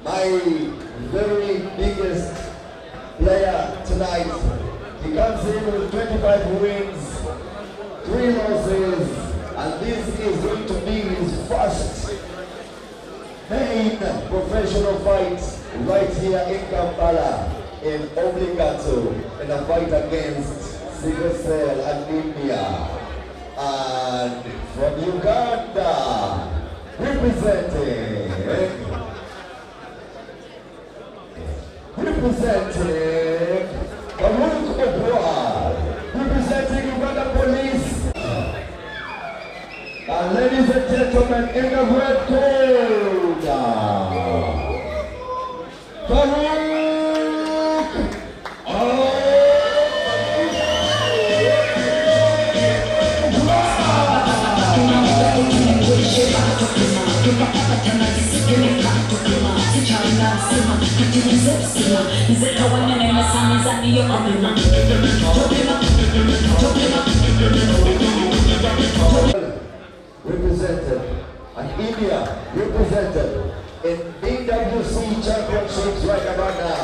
my very biggest player tonight. He comes in with 25 wins, 3 losses, and this is going to be his first main professional fight right here in Kampala in Obligato in a fight against Sickle Cell Anemia. And from Uganda, representing Karuk Obwa, representing Uganda Police. And ladies and gentlemen, in the red coat, Karuk represented and India represented in BWC championships right about now.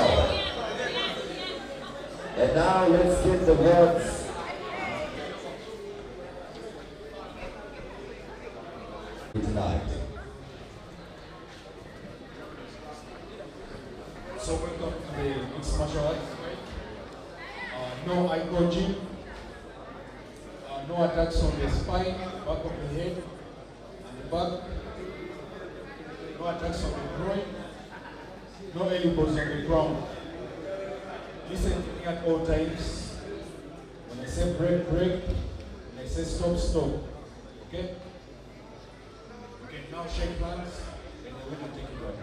And now let's get the words. Tonight. So welcome to the mixed martial arts. No eye coaching, no attacks on the spine, back of the head, and the back, no attacks on the groin, no elbows on the ground. Listen to me at all times. When I say break, break. When I say stop, stop. Okay? You can now shake hands and we're going to take it on.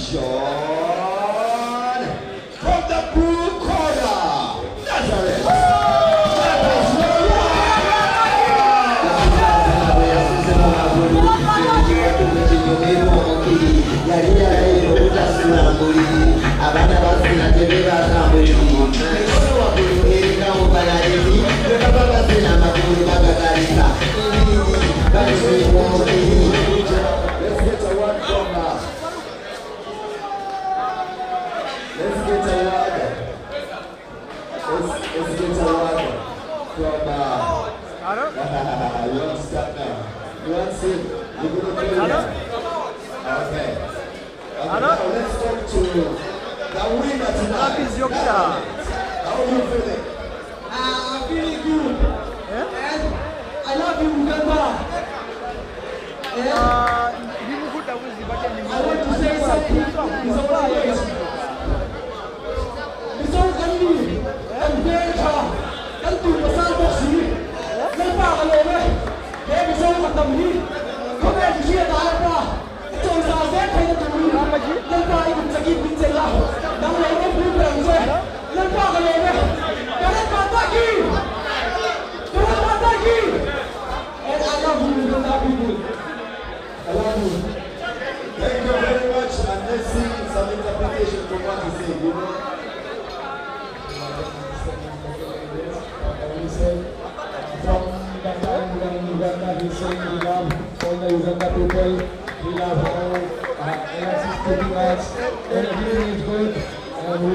Sean from the blue corner. Nazareth. You want to start now? You want to see? You're going to play it? Okay. Now let's talk to the winner tonight. How are you feeling? I'm feeling good. And I love you, Uganda. And I want to say something. It's always. It's all Gandhi. And Bertha. And to the Salvosi. Let's talk a little bit. There is all of them here. Come here to hear the Alpha. It's all the same thing to do. Let's talk even to give me the love. Now I don't do them. Let's talk a little bit. And I love you, Uganda people. I love you. Thank you very much. And let's see some interpretation from what you say. You know? From Uganda, he's saying he loves all the Uganda people. He loves all NRC students. Everything is good. And we